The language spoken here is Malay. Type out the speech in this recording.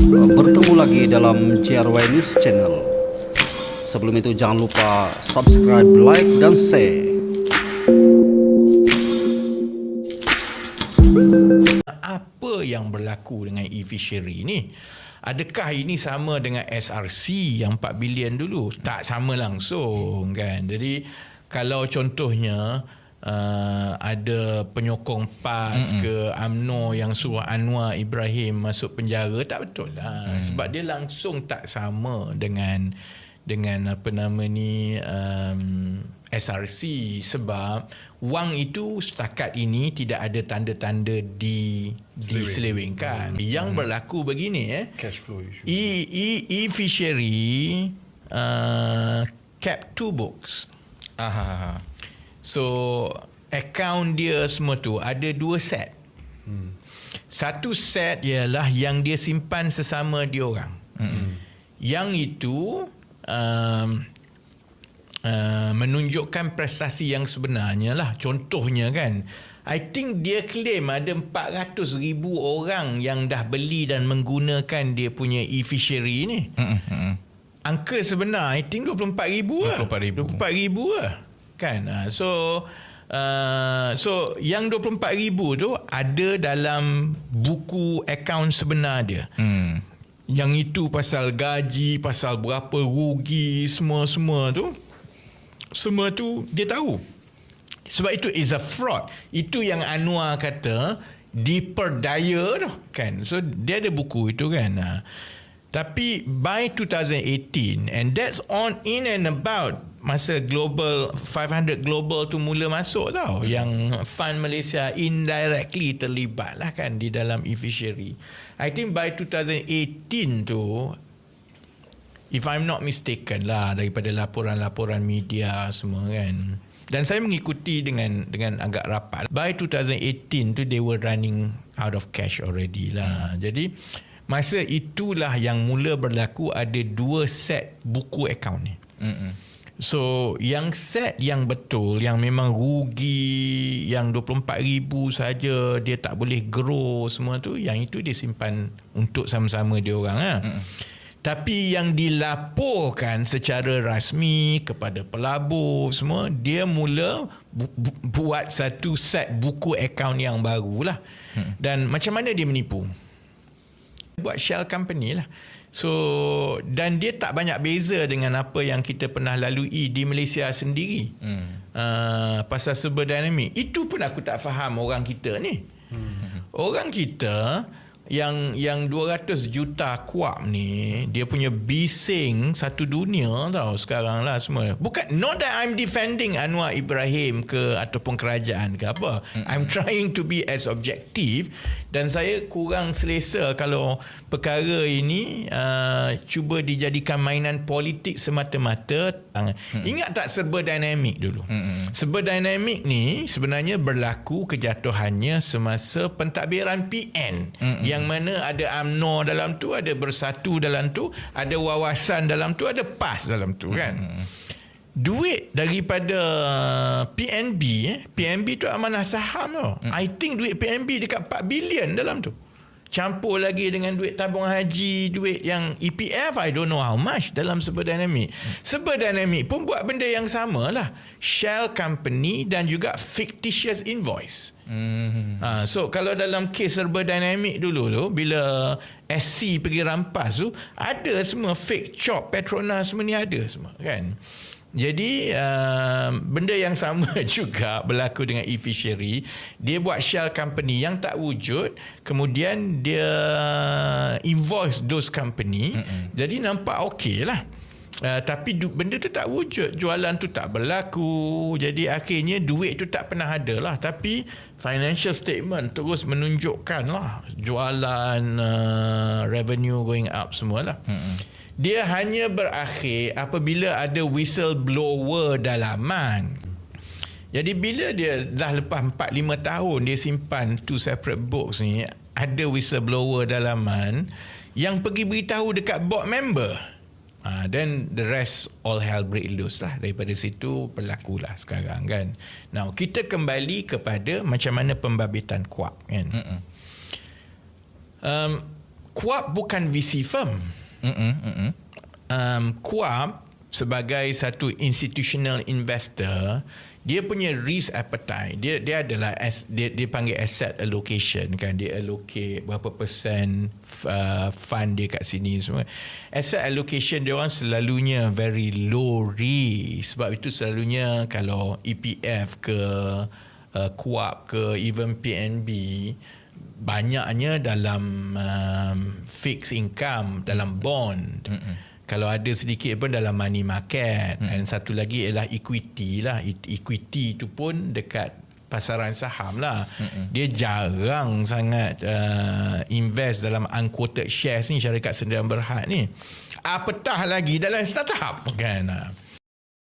Bertemu lagi dalam JRY News Channel. Sebelum itu jangan lupa subscribe, like dan share. Apa yang berlaku dengan e-fishery ni? Adakah ini sama dengan SRC yang 4 bilion dulu? Tak sama langsung kan. Jadi kalau contohnya ada penyokong PAS ke UMNO yang suruh Anwar Ibrahim masuk penjara, tak betul lah. Sebab dia langsung tak sama dengan apa nama ni, SRC, sebab wang itu setakat ini tidak ada tanda-tanda diselewengkan. Yang berlaku begini, Cash flow issue. e-fishery kept 2 books. So account dia semua tu ada 2 set. Satu set ialah yang dia simpan sesama dia orang. Yang itu menunjukkan prestasi yang sebenarnya lah. Contohnya kan, I think dia claim ada 400,000 orang yang dah beli dan menggunakan dia punya e-fishery ni. Angka sebenar I think 24,000 lah. 24,000 lah kan. So yang 24,000 tu ada dalam buku akaun sebenar dia. Yang itu pasal gaji, pasal berapa rugi, semua tu dia tahu. Sebab itu is a fraud. Itu yang Anwar kata diperdaya tu kan. So dia ada buku itu kan. Tapi by 2018, and that's on in and about masa global 500 global tu mula masuk tau, yang Fund Malaysia indirectly terlibat lah kan di dalam e-fishery. I think by 2018 tu, if I'm not mistaken lah, daripada laporan-laporan media semua kan, dan saya mengikuti dengan agak rapat, by 2018 tu they were running out of cash already lah. Jadi masa itulah yang mula berlaku ada 2 set buku akaun ni. So yang set yang betul, yang memang rugi, yang 24,000 saja, dia tak boleh grow semua tu, yang itu dia simpan untuk sama-sama dia orang lah. Tapi yang dilaporkan secara rasmi kepada pelabur semua, dia mula buat satu set buku akaun yang baru lah. Dan macam mana dia menipu? Buat shell company lah. So, dan dia tak banyak beza dengan apa yang kita pernah lalui di Malaysia sendiri. Pasal serba dynamic. Itu pun aku tak faham orang kita ni. Orang kita yang 200 juta kuab ni, dia punya bising satu dunia tau sekarang lah semua. Bukan, not that I'm defending Anwar Ibrahim ke ataupun kerajaan ke apa. I'm trying to be as objective, dan saya kurang selesa kalau perkara ini cuba dijadikan mainan politik semata-mata. Ingat tak serba dynamic dulu? Serba dynamic ni sebenarnya berlaku kejatuhannya semasa pentadbiran PN, yang mana ada UMNO dalam tu, ada Bersatu dalam tu, ada Wawasan dalam tu, ada PAS dalam tu kan. Duit daripada PNB, PNB tu amanah saham tau. I think duit PNB dekat 4 bilion dalam tu. Campur lagi dengan duit tabung haji, duit yang EPF, I don't know how much dalam serba dynamic. Serba dynamic pun buat benda yang sama lah. Shell company dan juga fictitious invoice. So kalau dalam kes serba dynamic dulu tu, bila SC pergi rampas tu, ada semua fake chop, Petronas semua ni ada semua kan. Jadi benda yang sama juga berlaku dengan e-fishery. Dia buat shell company yang tak wujud, kemudian dia invoice those company. Jadi nampak okey lah. Tapi benda tu tak wujud, jualan tu tak berlaku. Jadi akhirnya duit tu tak pernah ada lah. Tapi financial statement terus menunjukkan lah jualan, revenue going up semualah. Dia hanya berakhir apabila ada whistleblower dalaman. Jadi bila dia dah lepas 4-5 tahun dia simpan 2 separate books ni, ada whistleblower dalaman yang pergi beritahu dekat board member. Then the rest all hell break loose lah. Daripada situ berlakulah sekarang kan. Now kita kembali kepada macam mana pembabitan kuab kan. Kuab bukan VC firm. Kuab sebagai satu institutional investor, dia punya risk appetite, dia adalah dia panggil asset allocation kan, dia allocate berapa persen fund dia kat sini semua. Asset allocation dia orang selalunya very low risk, sebab itu selalunya kalau EPF ke Kuab ke even PNB banyaknya dalam fixed income, dalam bond. Kalau ada sedikit pun dalam money market. Dan satu lagi ialah equity lah. Equity tu pun dekat pasaran saham lah. Dia jarang sangat invest dalam unquoted shares ni, syarikat sendirian berhad ni. Apatah lagi dalam startup kan.